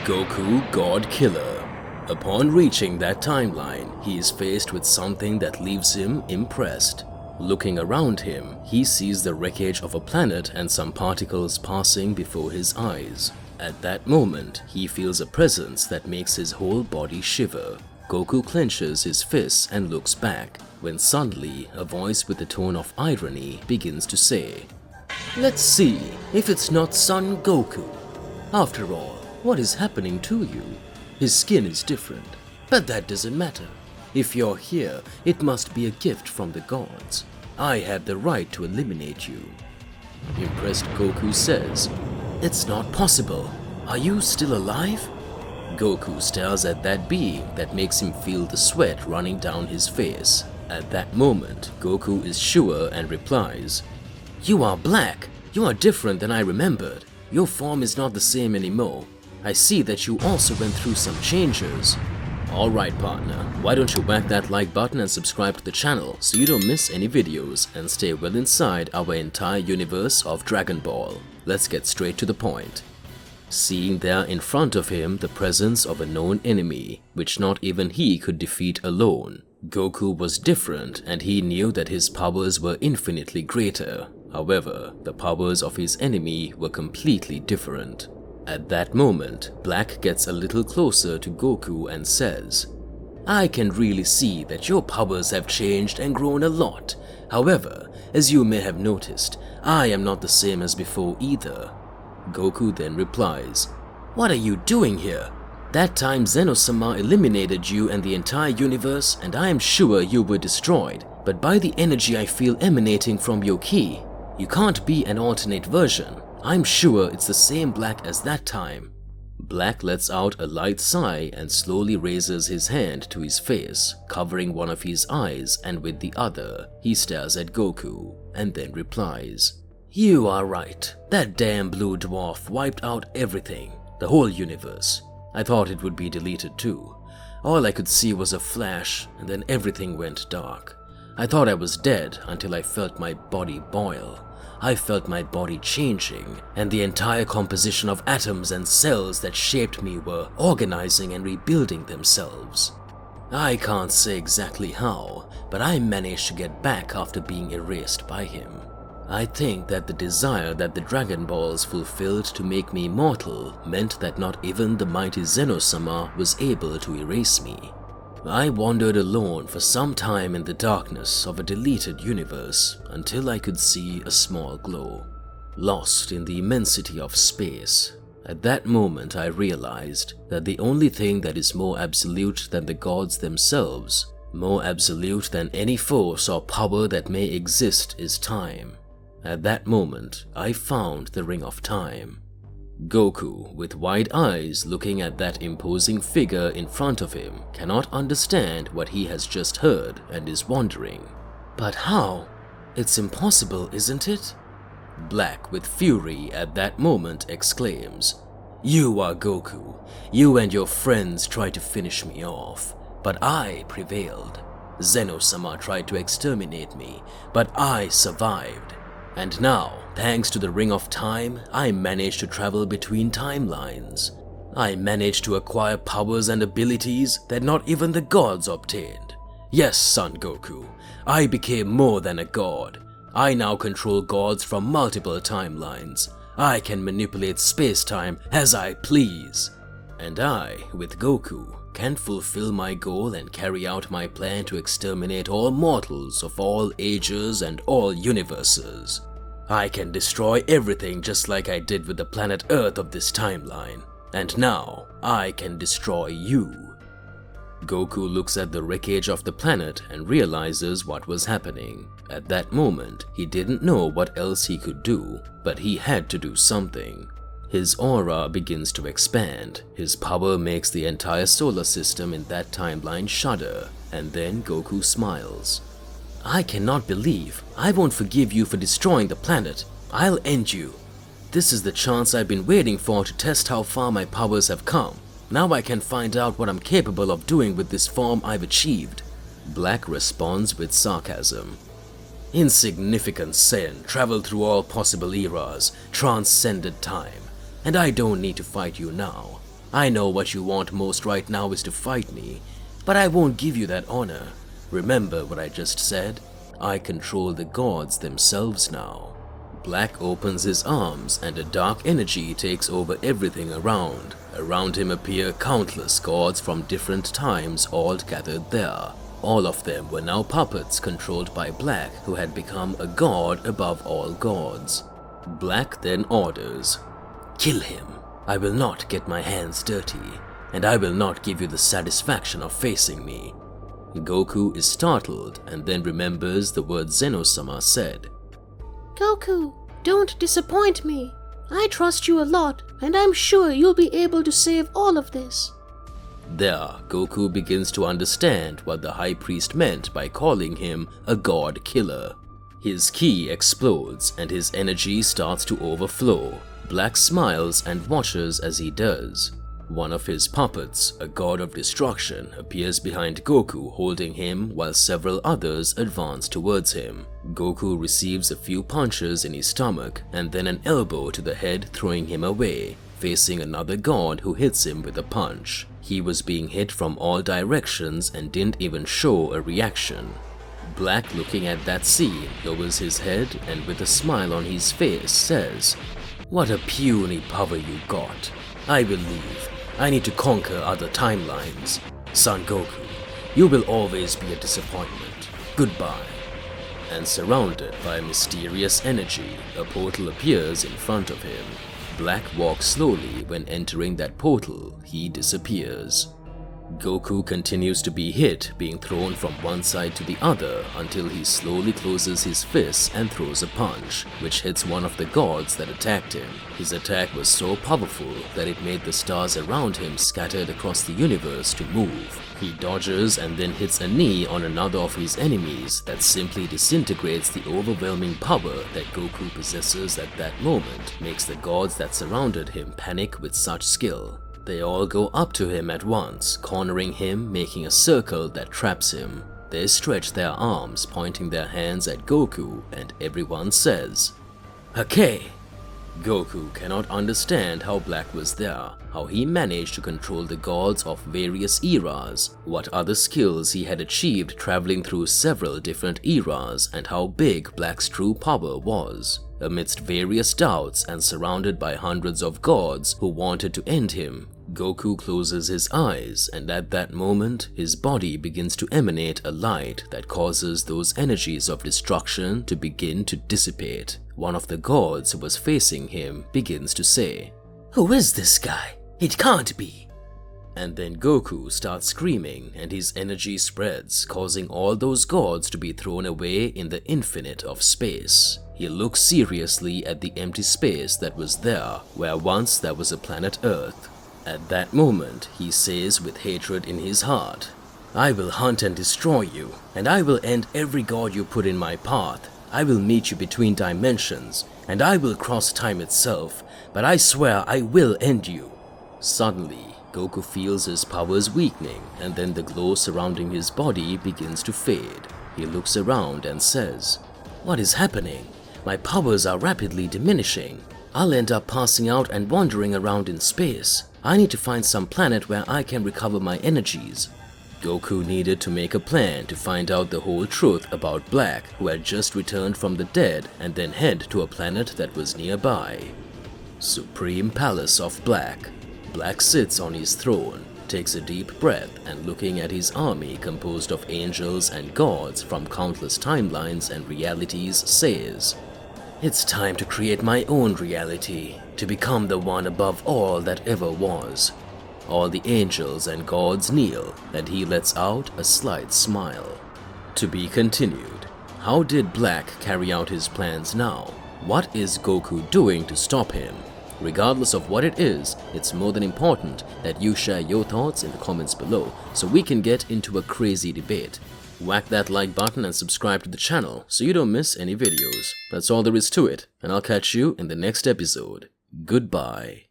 Goku God Killer. Upon reaching that timeline, he is faced with something that leaves him impressed. Looking around him, he sees the wreckage of a planet and some particles passing before his eyes. At that moment, he feels a presence that makes his whole body shiver. Goku clenches his fists and looks back, when suddenly a voice with a tone of irony begins to say, "Let's see if it's not Son Goku. After all, what is happening to you? His skin is different, but that doesn't matter. If you're here, it must be a gift from the gods. I have the right to eliminate you." Impressed Goku says, "It's not possible. Are you still alive?" Goku stares at that being that makes him feel the sweat running down his face. At that moment, Goku is sure and replies, "You are black. You are different than I remembered. Your form is not the same anymore. I see that you also went through some changes." Alright partner, why don't you whack that like button and subscribe to the channel so you don't miss any videos and stay well inside our entire universe of Dragon Ball. Let's get straight to the point. Seeing there in front of him the presence of a known enemy, which not even he could defeat alone, Goku was different and he knew that his powers were infinitely greater. However, the powers of his enemy were completely different. At that moment, Black gets a little closer to Goku and says, "I can really see that your powers have changed and grown a lot. However, as you may have noticed, I am not the same as before either." Goku then replies, "What are you doing here? That time Zeno-sama eliminated you and the entire universe, and I am sure you were destroyed. But by the energy I feel emanating from your ki, you can't be an alternate version. I'm sure it's the same Black as that time." Black lets out a light sigh and slowly raises his hand to his face, covering one of his eyes, and with the other, he stares at Goku and then replies, "You are right. That damn blue dwarf wiped out everything, the whole universe. I thought it would be deleted too. All I could see was a flash and then everything went dark. I thought I was dead until I felt my body boil. I felt my body changing, and the entire composition of atoms and cells that shaped me were organizing and rebuilding themselves. I can't say exactly how, but I managed to get back after being erased by him. I think that the desire that the Dragon Balls fulfilled to make me immortal meant that not even the mighty Zeno-sama was able to erase me. I wandered alone for some time in the darkness of a deleted universe until I could see a small glow. Lost in the immensity of space, at that moment I realized that the only thing that is more absolute than the gods themselves, more absolute than any force or power that may exist, is time. At that moment, I found the Ring of Time." Goku, with wide eyes looking at that imposing figure in front of him, cannot understand what he has just heard and is wondering, "But how? It's impossible, isn't it?" Black, with fury at that moment, exclaims, "You are Goku. You and your friends tried to finish me off, but I prevailed. Zeno-sama tried to exterminate me, but I survived. And now, thanks to the Ring of Time, I managed to travel between timelines. I managed to acquire powers and abilities that not even the gods obtained. Yes, Son Goku, I became more than a god. I now control gods from multiple timelines. I can manipulate space-time as I please. And I, with Goku, can fulfill my goal and carry out my plan to exterminate all mortals of all ages and all universes. I can destroy everything just like I did with the planet Earth of this timeline. And now, I can destroy you." Goku looks at the wreckage of the planet and realizes what was happening. At that moment, he didn't know what else he could do, but he had to do something. His aura begins to expand, his power makes the entire solar system in that timeline shudder, and then Goku smiles. "I cannot believe. I won't forgive you for destroying the planet. I'll end you. This is the chance I've been waiting for to test how far my powers have come. Now I can find out what I'm capable of doing with this form I've achieved." Black responds with sarcasm. "Insignificant Saiyan traveled through all possible eras, transcended time. And I don't need to fight you now. I know what you want most right now is to fight me, but I won't give you that honor. Remember what I just said? I control the gods themselves now. Black opens his arms and a dark energy takes over everything around. Around him appear countless gods from different times, all gathered there. All of them were now puppets controlled by Black, who had become a god above all gods. Black then orders, "Kill him. I will not get my hands dirty, and I will not give you the satisfaction of facing me." Goku is startled and then remembers the words Zeno-sama said. Goku, don't disappoint me. I trust you a lot, and I'm sure you'll be able to save all of this. There, Goku begins to understand what the High Priest meant by calling him a god killer. His ki explodes and his energy starts to overflow. Black smiles and watches as he does. One of his puppets, a god of destruction, appears behind Goku holding him while several others advance towards him. Goku receives a few punches in his stomach and then an elbow to the head, throwing him away, facing another god who hits him with a punch. He was being hit from all directions and didn't even show a reaction. Black, looking at that scene, lowers his head and with a smile on his face says, "What a puny power you got. I will leave. I need to conquer other timelines. Son Goku, you will always be a disappointment. Goodbye." And surrounded by mysterious energy, a portal appears in front of him. Black walks slowly. When entering that portal, he disappears. Goku continues to be hit, being thrown from one side to the other until he slowly closes his fists and throws a punch, which hits one of the gods that attacked him. His attack was so powerful that it made the stars around him scattered across the universe to move. He dodges and then hits a knee on another of his enemies that simply disintegrates the overwhelming power that Goku possesses at that moment, makes the gods that surrounded him panic with such skill. They all go up to him at once, cornering him, making a circle that traps him. They stretch their arms, pointing their hands at Goku, and everyone says, "Hake!" Goku cannot understand how Black was there, how he managed to control the gods of various eras, what other skills he had achieved traveling through several different eras, and how big Black's true power was. Amidst various doubts and surrounded by hundreds of gods who wanted to end him, Goku closes his eyes, and at that moment, his body begins to emanate a light that causes those energies of destruction to begin to dissipate. One of the gods who was facing him begins to say, "Who is this guy? It can't be." And then Goku starts screaming and his energy spreads, causing all those gods to be thrown away in the infinite of space. He looks seriously at the empty space that was there, where once there was a planet Earth. At that moment, he says with hatred in his heart, "I will hunt and destroy you, and I will end every god you put in my path. I will meet you between dimensions, and I will cross time itself, but I swear I will end you." Suddenly, Goku feels his powers weakening, and then the glow surrounding his body begins to fade. He looks around and says, "What is happening? My powers are rapidly diminishing. I'll end up passing out and wandering around in space. I need to find some planet where I can recover my energies." Goku needed to make a plan to find out the whole truth about Black, who had just returned from the dead, and then head to a planet that was nearby. Supreme Palace of Black. Black sits on his throne, takes a deep breath, and looking at his army composed of angels and gods from countless timelines and realities says, "It's time to create my own reality, to become the one above all that ever was." All the angels and gods kneel, and he lets out a slight smile. To be continued. How did Black carry out his plans now? What is Goku doing to stop him? Regardless of what it is, it's more than important that you share your thoughts in the comments below so we can get into a crazy debate. Whack that like button and subscribe to the channel so you don't miss any videos. That's all there is to it, and I'll catch you in the next episode. Goodbye.